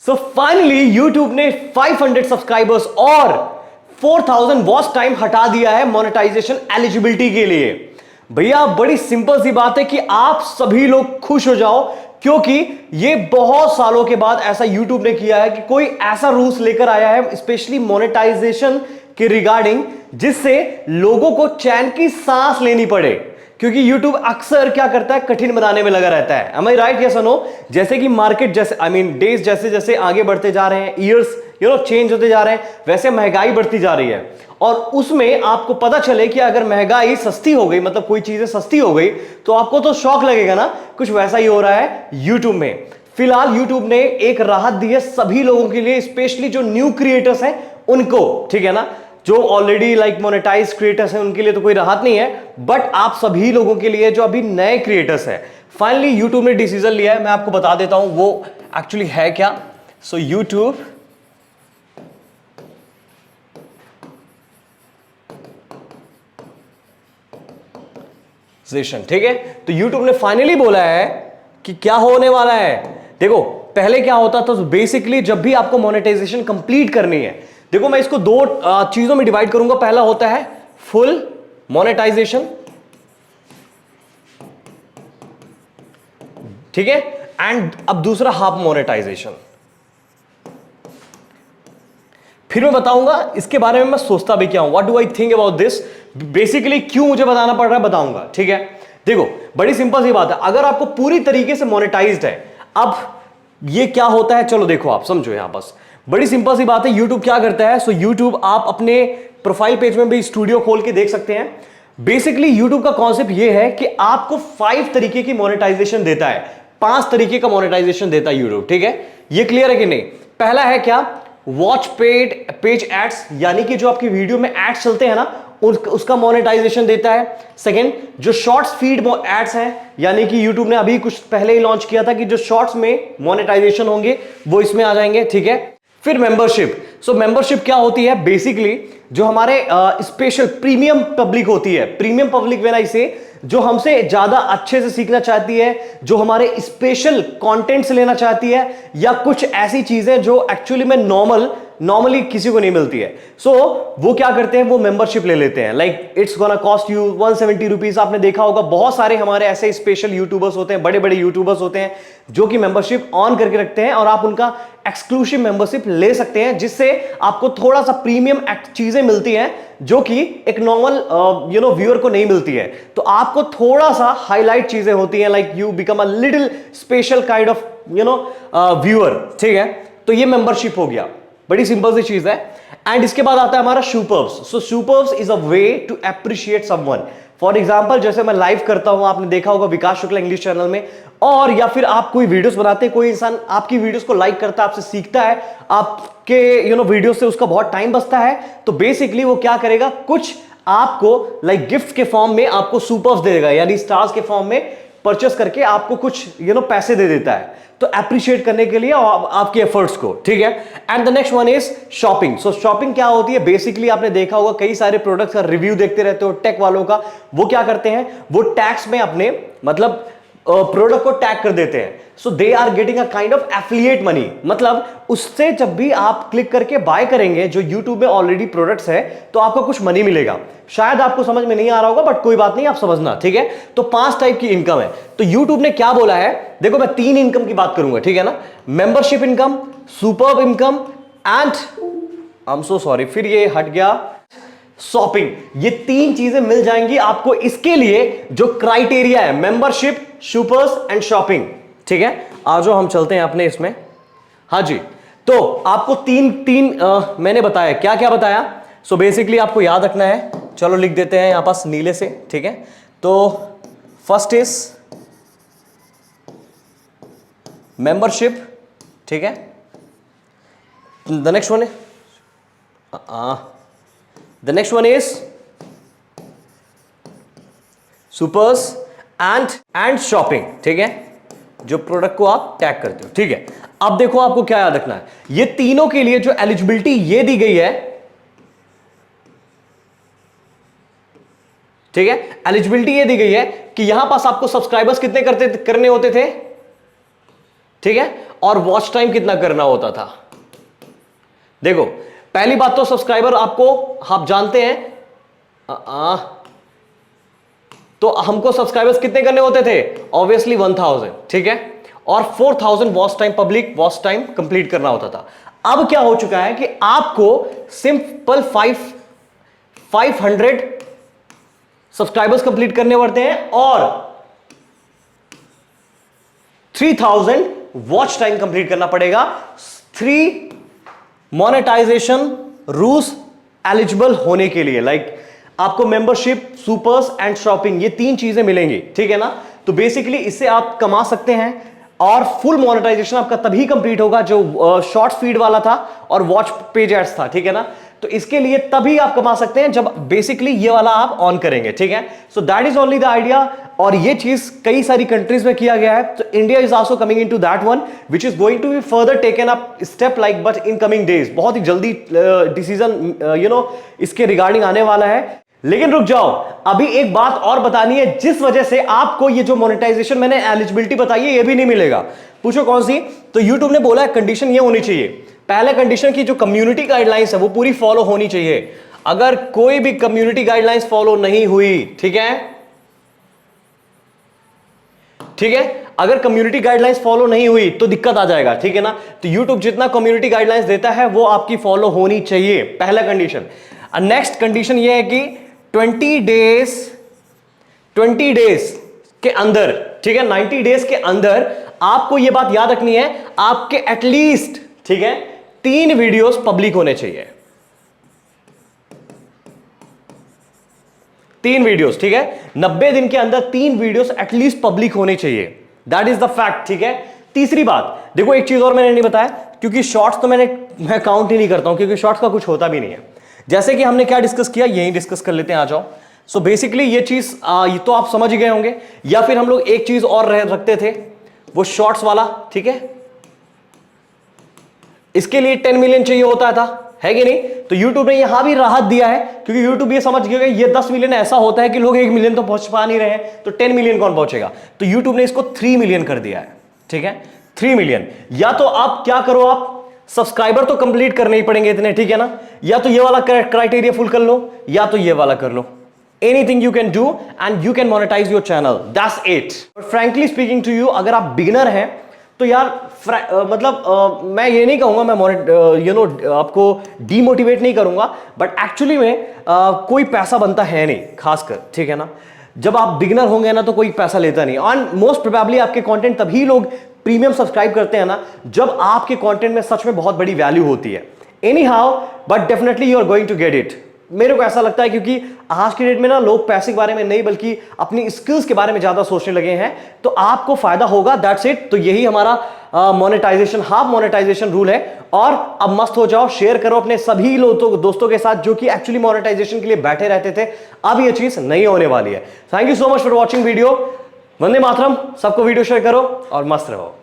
So finally YouTube ने 500 subscribers और 4000 watch time हटा दिया है मोनेटाइजेशन एलिजिबिलिटी के लिए। भैया बड़ी सिंपल सी बात है कि आप सभी लोग खुश हो जाओ, क्योंकि ये बहुत सालों के बाद ऐसा YouTube ने किया है कि कोई ऐसा रूल्स लेकर आया है स्पेशली मोनेटाइजेशन के रिगार्डिंग, जिससे लोगों को चैन की सांस लेनी पड़े। क्योंकि YouTube अक्सर क्या करता है, कठिन बनाने में लगा रहता है। Am I right? Yes or no? जैसे कि मार्केट जैसे डेज जैसे जैसे आगे बढ़ते जा रहे हैं, ईयर्स चेंज होते जा रहे हैं, वैसे महंगाई बढ़ती जा रही है। और उसमें आपको पता चले कि अगर महंगाई सस्ती हो गई, मतलब कोई चीजें सस्ती हो गई, तो आपको तो शौक लगेगा ना। कुछ वैसा ही हो रहा है YouTube में। फिलहाल YouTube ने एक राहत दी है सभी लोगों के लिए, स्पेशली जो न्यू क्रिएटर्स हैं उनको, ठीक है ना। जो ऑलरेडी मोनेटाइज क्रिएटर्स हैं उनके लिए तो कोई राहत नहीं है, बट आप सभी लोगों के लिए जो अभी नए क्रिएटर्स हैं, फाइनली यूट्यूब ने डिसीजन लिया है। मैं आपको बता देता हूं वो एक्चुअली है क्या। सो यूट्यूब ठीक है, तो यूट्यूब ने फाइनली बोला है कि क्या होने वाला है। देखो पहले क्या होता था, तो बेसिकली जब भी आपको मोनेटाइजेशन कंप्लीट करनी है, देखो मैं इसको दो चीजों में डिवाइड करूंगा। पहला होता है फुल मोनेटाइजेशन, ठीक है, एंड अब दूसरा हाफ मोनेटाइजेशन। फिर मैं बताऊंगा इसके बारे में मैं सोचता भी क्या हूं, what do I think about this, basically क्यों मुझे बताना पड़ रहा है बताऊंगा, ठीक है। देखो बड़ी सिंपल सी बात है, अगर आपको पूरी तरीके से मोनेटाइज्ड है, अब ये क्या होता है, चलो देखो आप समझो यहां। बस बड़ी सिंपल सी बात है, YouTube क्या करता है। सो YouTube आप अपने प्रोफाइल पेज में भी स्टूडियो खोल के देख सकते हैं। बेसिकली YouTube का कॉन्सेप्ट ये है कि आपको 5 तरीके की मोनेटाइजेशन देता है, 5 तरीके का मोनेटाइजेशन देता है YouTube, ठीक है। ये क्लियर है कि नहीं। पहला है क्या, वॉच पेज एड्स, यानी कि जो आपकी वीडियो में एड्स चलते हैं ना, उसका मोनेटाइजेशन देता है। सेकंड, जो शॉर्ट्स फीड एड्स हैं, यानी कि YouTube ने अभी कुछ पहले ही लॉन्च किया था कि जो शॉर्ट्स में मोनेटाइजेशन होंगे वो इसमें आ जाएंगे, ठीक है। फिर मेंबरशिप। सो मेंबरशिप क्या होती है, बेसिकली जो हमारे स्पेशल प्रीमियम पब्लिक होती है। प्रीमियम पब्लिक व्हेन आई से, जो हमसे ज्यादा अच्छे से सीखना चाहती है, जो हमारे स्पेशल कंटेंट से लेना चाहती है, या कुछ ऐसी चीजें जो एक्चुअली में नॉर्मली किसी को नहीं मिलती है। सो वो क्या करते हैं, वो मेंबरशिप ले लेते हैं। Like it's gonna cost you 170 rupees. आपने देखा होगा बहुत सारे हमारे ऐसे स्पेशल यूट्यूबर्स होते हैं, बड़े बड़े यूट्यूबर्स होते हैं जो कि मेंबरशिप ऑन करके रखते हैं, और आप उनका एक्सक्लूसिव मेंबरशिप ले सकते हैं, जिससे आपको थोड़ा सा प्रीमियम चीजें मिलती हैं जो कि एक नॉर्मल व्यूअर को नहीं मिलती है। तो आपको थोड़ा सा हाईलाइट चीजें होती हैं, like you become a little special kind of viewer, ठीक है। तो ये मेंबरशिप हो गया, बड़ी सिंपल सी चीज है। एंड इसके बाद आता है हमारा superbs. So superbs is a way to appreciate someone. For example, जैसे मैं लाइव करता हूं, आपने देखा होगा विकास शुक्ला इंग्लिश चैनल में, और या फिर आप कोई वीडियोस बनाते हैं, कोई इंसान आपकी वीडियोस को लाइक करता है, आपसे सीखता है, आपके वीडियो से उसका बहुत टाइम बचता है, तो बेसिकली वो क्या करेगा, कुछ आपको लाइक गिफ्ट के फॉर्म में आपको सुपर्ब्स दे देगा, यानी स्टार्स के फॉर्म में परचेस करके आपको कुछ पैसे दे देता है, तो अप्रिशिएट करने के लिए आपके एफर्ट्स को, ठीक है। And the next one is shopping. So shopping क्या होती है, बेसिकली आपने देखा होगा कई सारे प्रोडक्ट्स का रिव्यू देखते रहते हो टेक वालों का। वो क्या करते हैं, वो टैग्स में अपने मतलब प्रोडक्ट को टैग कर देते हैं। So they are getting a kind of affiliate money, मतलब उससे जब भी आप क्लिक करके बाय करेंगे जो यूट्यूब में ऑलरेडी प्रोडक्ट्स है, तो आपको कुछ मनी मिलेगा। शायद आपको समझ में नहीं आ रहा होगा, बट कोई बात नहीं, आप समझना, ठीक है। तो 5 टाइप की इनकम है। तो यूट्यूब ने क्या बोला है, देखो मैं 3 इनकम की बात करूंगा, ठीक है ना। Membership income, superb income, and I am so sorry, फिर ये हट गया, शॉपिंग। ये 3 चीजें मिल जाएंगी आपको इसके लिए जो क्राइटेरिया है, मेंबरशिप, सुपर्स एंड शॉपिंग, ठीक है। आज हम चलते हैं अपने इसमें। हाँ जी, तो आपको तीन मैंने बताया, क्या क्या बताया। सो बेसिकली आपको याद रखना है, चलो लिख देते हैं यहां पास नीले से, ठीक है। तो फर्स्ट इज मेंबरशिप, ठीक है। The next one is supers and shopping, ठीक है, जो प्रोडक्ट को आप टैग करते हो, ठीक है। अब देखो आपको क्या याद रखना है, ये तीनों के लिए जो एलिजिबिलिटी ये दी गई है, ठीक है, एलिजिबिलिटी ये दी गई है कि यहां पास आपको सब्सक्राइबर्स कितने करने होते थे, ठीक है, और वॉच टाइम कितना करना होता था। देखो पहली बात तो सब्सक्राइबर आपको, आप जानते हैं तो हमको सब्सक्राइबर्स कितने करने होते थे, ऑब्वियसली 1000, ठीक है, और 4000 watch time, public watch time complete करना होता था। अब क्या हो चुका है कि आपको सिंपल 500 सब्सक्राइबर्स कंप्लीट करने पड़ते हैं और 3000 वॉच टाइम कंप्लीट करना पड़ेगा। 3 मोनेटाइजेशन रूल्स एलिजिबल होने के लिए, लाइक आपको मेंबरशिप, सुपर्स एंड शॉपिंग, ये 3 चीजें मिलेंगी, ठीक है ना। तो बेसिकली इससे आप कमा सकते हैं और फुल मोनेटाइजेशन आपका तभी कंप्लीट होगा जो शॉर्ट फीड वाला था और वॉच पेज एड्स था, ठीक है ना। तो इसके लिए तभी आप कमा सकते हैं जब बेसिकली ये वाला आप ऑन करेंगे, ठीक है। So that is only the idea, और ये चीज कई सारी कंट्रीज में किया गया है। तो India is also coming into that one which is going to be further taken up step like but in coming days. बहुत ही जल्दी डिसीजन इसके रिगार्डिंग आने वाला है। लेकिन रुक जाओ, अभी एक बात और बतानी है जिस वजह से आपको ये जो मोनेटाइजेशन मैंने एलिजिबिलिटी बताई है ये भी नहीं मिलेगा। पूछो कौन सी? तो YouTube ने बोला है कंडीशन ये होनी चाहिए, पहले कंडीशन की जो कम्युनिटी गाइडलाइंस है वो पूरी फॉलो होनी चाहिए। अगर कोई भी कम्युनिटी गाइडलाइंस फॉलो नहीं हुई, ठीक है, ठीक है, अगर कम्युनिटी गाइडलाइंस फॉलो नहीं हुई तो दिक्कत आ जाएगा, ठीक है ना। तो YouTube जितना कम्युनिटी गाइडलाइंस देता है वो आपकी फॉलो होनी चाहिए, पहला कंडीशन। नेक्स्ट कंडीशन ये है कि 20 डेज के अंदर, ठीक है, 90 डेज के अंदर आपको यह बात याद रखनी है, आपके एटलीस्ट, ठीक है, 3 वीडियोस पब्लिक होने चाहिए। 3 वीडियोस, ठीक है, 90 दिन के अंदर 3 वीडियोस एटलीस्ट पब्लिक होने चाहिए। दैट इज द फैक्ट, ठीक है। तीसरी बात, देखो एक चीज और मैंने नहीं बताया, क्योंकि शॉर्ट्स तो मैं काउंट ही नहीं करता हूं, क्योंकि शॉर्ट्स का कुछ होता भी नहीं है। जैसे कि हमने क्या डिस्कस किया, यही डिस्कस कर लेते हैं, आ जाओ। सो बेसिकली ये चीज ये तो आप समझ ही गए होंगे, या फिर हम लोग एक चीज और रखते थे, वो शॉर्ट्स वाला, ठीक है। इसके लिए 10 मिलियन चाहिए होता था, है कि नहीं। तो YouTube ने यहां भी राहत दिया है, क्योंकि YouTube ये समझ गया ये 10 मिलियन ऐसा होता है कि लोग 1 मिलियन तो पहुंच पा नहीं रहे हैं, तो 10 मिलियन कौन पहुंचेगा। तो YouTube ने इसको 3 मिलियन कर दिया है, ठीक है, 3 मिलियन। या तो आप क्या करो, आप सब्सक्राइबर तो कंप्लीट करने ही पड़ेंगे इतने, ठीक है ना, या तो ये वाला क्राइटेरिया फुल कर लो, या तो ये वाला कर लो। Anything you can do and you can monetize your channel, that's it. Frankly speaking to you, अगर आप बिगिनर हैं तो यार मैं ये नहीं कहूंगा, मैं आपको डीमोटिवेट नहीं करूंगा, बट एक्चुअली में कोई पैसा बनता है नहीं खासकर, ठीक है ना। जब आप बिगिनर होंगे ना तो कोई पैसा लेता नहीं, और मोस्ट प्रोबेबली आपके कंटेंट तभी लोग प्रीमियम सब्सक्राइब करते हैं ना जब आपके कंटेंट में सच में बहुत बड़ी वैल्यू होती है। Anyhow, but definitely you are going to get it. मेरे को ऐसा लगता है, क्योंकि आज की डेट में ना लोग पैसे के बारे में नहीं बल्कि अपनी स्किल्स के बारे में ज्यादा सोचने लगे हैं, तो आपको फायदा होगा, दैट्स इट। तो यही हमारा मोनेटाइजेशन, हाफ मोनेटाइजेशन रूल है। और अब मस्त हो जाओ, शेयर करो अपने सभी दोस्तों के साथ जो कि एक्चुअली मोनेटाइजेशन के लिए बैठे रहते थे। अब ये चीज नहीं होने वाली है। Thank you so much for watching video. Vande Mataram, सबको वीडियो शेयर करो और मस्त रहो।